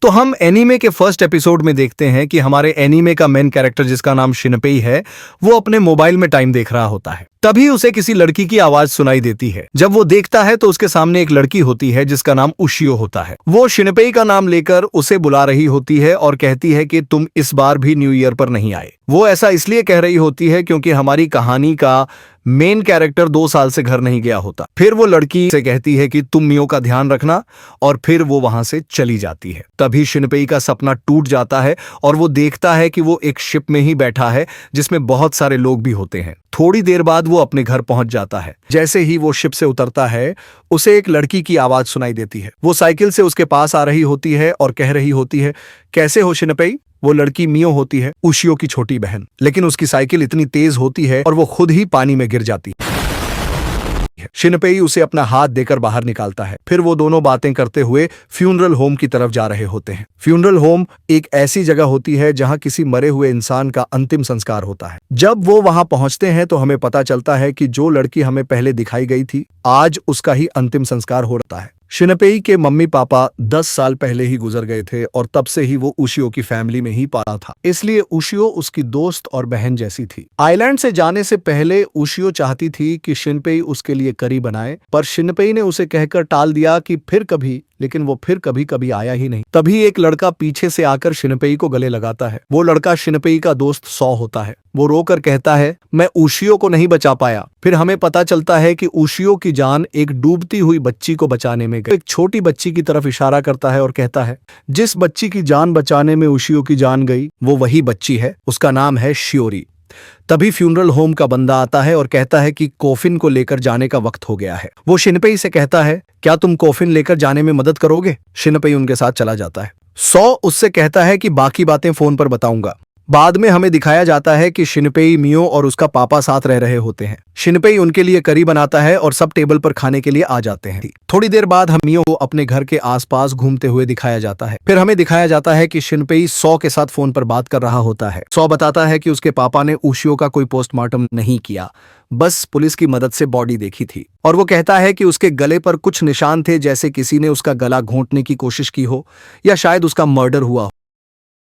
तो हम एनीमे के फर्स्ट एपिसोड में देखते हैं कि हमारे एनीमे का मेन कैरेक्टर जिसका नाम शिनपेई है, वो अपने मोबाइल में टाइम देख रहा होता है। तभी उसे किसी लड़की की आवाज सुनाई देती है। जब वो देखता है तो उसके सामने एक लड़की होती है जिसका नाम उशियो होता है। वो शिनपेई का नाम लेकर उसे बुला रही होती है और कहती है कि तुम इस बार भी न्यू ईयर पर नहीं आए। वो ऐसा इसलिए कह रही होती है क्योंकि हमारी कहानी का मेन कैरेक्टर 2 साल से घर नहीं गया होता। फिर वो लड़की से कहती है कि तुम मियो का ध्यान रखना, और फिर वो वहां से चली जाती है। तभी शिनपेई का सपना टूट जाता है और वो देखता है कि वो एक शिप में ही बैठा है जिसमें बहुत सारे लोग भी होते हैं। थोड़ी देर बाद वो अपने घर पहुंच जाता है। जैसे ही वो शिप से उतरता है, उसे एक लड़की की आवाज सुनाई देती है। वो साइकिल से उसके पास आ रही होती है और कह रही होती है, कैसे हो शिनपेई? वो लड़की मियो होती है, उशियो की छोटी बहन। लेकिन उसकी साइकिल इतनी तेज होती है और वो खुद ही पानी में गिर जाती है। शिनपेई उसे अपना हाथ देकर बाहर निकालता है। फिर वो दोनों बातें करते हुए फ्यूनरल होम की तरफ जा रहे होते हैं। फ्यूनरल होम एक ऐसी जगह होती है जहां किसी मरे हुए इंसान का अंतिम संस्कार होता है। जब वो वहां पहुंचते हैं तो हमें पता चलता है कि जो लड़की हमें पहले दिखाई गई थी, आज उसका ही अंतिम संस्कार हो रहा है। शिनपेई के मम्मी पापा 10 साल पहले ही गुजर गए थे और तब से ही वो उशियो की फैमिली में ही पाला था, इसलिए उशियो उसकी दोस्त और बहन जैसी थी। आइलैंड से जाने से पहले उशियो चाहती थी कि शिनपेई उसके लिए करी बनाए, पर शिनपेई ने उसे कहकर टाल दिया कि फिर कभी, लेकिन वो फिर कभी कभी आया ही नहीं। तभी एक लड़का पीछे से आकर शिनपेई को गले लगाता है। वो लड़का शिनपेई का दोस्त सौ होता है। वो रोकर कहता है, मैं उशियो को नहीं बचा पाया। फिर हमें पता चलता है कि उशियो की जान एक डूबती हुई बच्ची को बचाने में गई। एक छोटी बच्ची की तरफ इशारा करता है और कहता है, जिस बच्ची की जान बचाने में उशियो की जान गई, वो वही बच्ची है। उसका नाम है शियोरी। तभी फ्यूनरल होम का बंदा आता है और कहता है कि कोफिन को लेकर जाने का वक्त हो गया है। वो शिनपेई से कहता है, क्या तुम कोफिन लेकर जाने में मदद करोगे? शिनपेई उनके साथ चला जाता है। सौ उससे कहता है कि बाकी बातें फोन पर बताऊंगा। बाद में हमें दिखाया जाता है कि शिनपेई, मियो और उसका पापा साथ रह रहे होते हैं। शिनपेई उनके लिए करी बनाता है और सब टेबल पर खाने के लिए आ जाते हैं। थोड़ी देर बाद हम मियो को अपने घर के आसपास घूमते हुए दिखाया जाता है। फिर हमें दिखाया जाता है कि शिनपेई सौ के साथ फोन पर बात कर रहा होता है। सौ बताता है कि उसके पापा ने उशियो का कोई पोस्टमार्टम नहीं किया, बस पुलिस की मदद से बॉडी देखी थी। और वो कहता है कि उसके गले पर कुछ निशान थे, जैसे किसी ने उसका गला घोंटने की कोशिश की हो या शायद उसका मर्डर हुआ हो।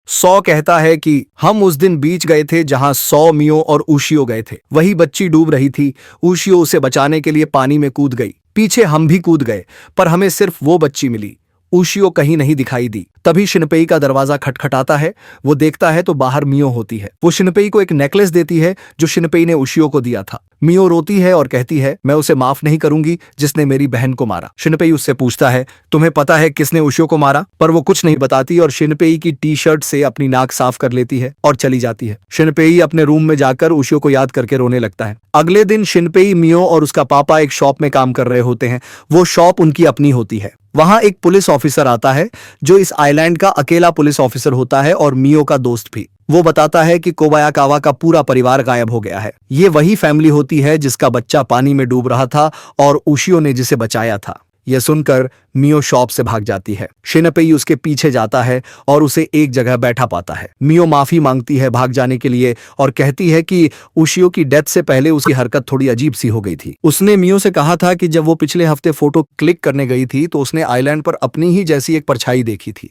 सौ कहता है कि हम उस दिन बीच गए थे जहां सौ, मियो और उशियो गए थे। वही बच्ची डूब रही थी। उशियो उसे बचाने के लिए पानी में कूद गई। पीछे हम भी कूद गए, पर हमें सिर्फ वो बच्ची मिली। उशियो कहीं नहीं दिखाई दी। तभी शिनपेई का दरवाजा खटखटाता है। वो देखता है तो बाहर मियो होती है। वो शिनपेई को एक नेकलेस देती है जो शिनपेई ने उशियो को दिया था। मियो रोती है और कहती है, मैं उसे माफ नहीं करूंगी जिसने मेरी बहन को मारा। शिनपेई उससे पूछता है, तुम्हें पता है किसने उशियो को मारा? पर वो कुछ नहीं बताती और शिनपेई की टी शर्ट से अपनी नाक साफ कर लेती है और चली जाती है। शिनपेई अपने रूम में जाकर उशियो को याद करके रोने लगता है। अगले दिन शिनपेई, मियो और उसका पापा एक शॉप में काम कर रहे होते हैं। वो शॉप उनकी अपनी होती है। वहां एक पुलिस ऑफिसर आता है जो इस आइलैंड का अकेला पुलिस ऑफिसर होता है और मियो का दोस्त भी। वो बताता है कि कोबायाकावा का पूरा परिवार गायब हो गया है। ये वही फैमिली होती है जिसका बच्चा पानी में डूब रहा था और उशियो ने जिसे बचाया था। यह सुनकर मियो शॉप से भाग जाती है। शिनपेई उसके पीछे जाता है और उसे एक जगह बैठा पाता है। मियो माफी मांगती है भाग जाने के लिए और कहती है कि उशियो की डेथ से पहले उसकी हरकत थोड़ी अजीब सी हो गई थी। उसने मियो से कहा था कि जब वो पिछले हफ्ते फोटो क्लिक करने गई थी तो उसने आइलैंड पर अपनी ही जैसी एक परछाई देखी थी,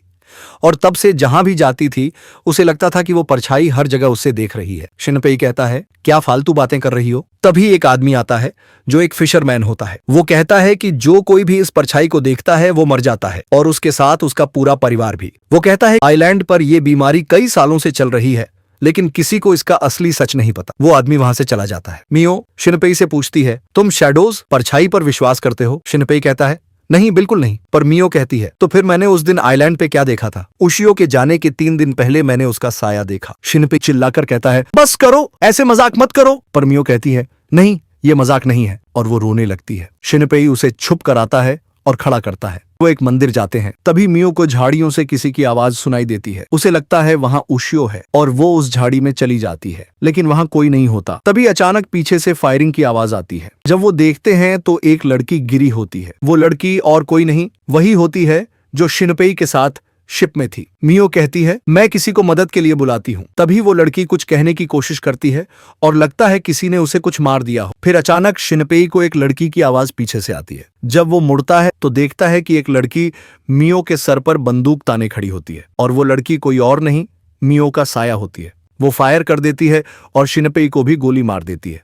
और तब से जहां भी जाती थी उसे लगता था कि वो परछाई हर जगह उससे देख रही है। शिनपेई कहता है, क्या फालतू बातें कर रही हो? तभी एक आदमी आता है जो एक फिशरमैन होता है। वो कहता है कि जो कोई भी इस परछाई को देखता है वो मर जाता है, और उसके साथ उसका पूरा परिवार भी। वो कहता है आइलैंड पर यह बीमारी कई सालों से चल रही है, लेकिन किसी को इसका असली सच नहीं पता। वो आदमी वहां से चला जाता है। मियो शिनपेई से पूछती है, तुम शैडोज, परछाई पर विश्वास करते हो? शिनपेई कहता है, नहीं, बिल्कुल नहीं। पर मियो कहती है, तो फिर मैंने उस दिन आइलैंड पे क्या देखा था? उशियो के जाने के 3 दिन पहले मैंने उसका साया देखा। शिनपेई चिल्लाकर कहता है, बस करो, ऐसे मजाक मत करो। पर मियो कहती है, नहीं, ये मजाक नहीं है, और वो रोने लगती है। शिनपेई उसे छुप कर आता है और खड़ा करता है। वो एक मंदिर जाते हैं। तभी मियो को झाड़ियों से किसी की आवाज सुनाई देती है। उसे लगता है वहां उशियो है और वो उस झाड़ी में चली जाती है, लेकिन वहां कोई नहीं होता। तभी अचानक पीछे से फायरिंग की आवाज आती है। जब वो देखते हैं तो एक लड़की गिरी होती है। वो लड़की और कोई नहीं, वही होती है जो शिनपेई के साथ शिप में थी। मियो कहती है, मैं किसी को मदद के लिए बुलाती हूँ। तभी वो लड़की कुछ कहने की कोशिश करती है और लगता है किसी ने उसे कुछ मार दिया हो। फिर अचानक शिनपेई को एक लड़की की आवाज पीछे से आती है। जब वो मुड़ता है तो देखता है कि एक लड़की मियो के सर पर बंदूक ताने खड़ी होती है और वो लड़की कोई और नहीं, मियो का साया होती है। वो फायर कर देती है और शिनपेई को भी गोली मार देती है।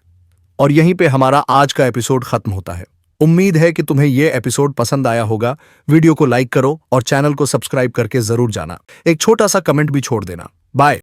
और यहीं पे हमारा आज का एपिसोड खत्म होता है। उम्मीद है कि तुम्हें यह एपिसोड पसंद आया होगा। वीडियो को लाइक करो और चैनल को सब्सक्राइब करके जरूर जाना। एक छोटा सा कमेंट भी छोड़ देना। बाय।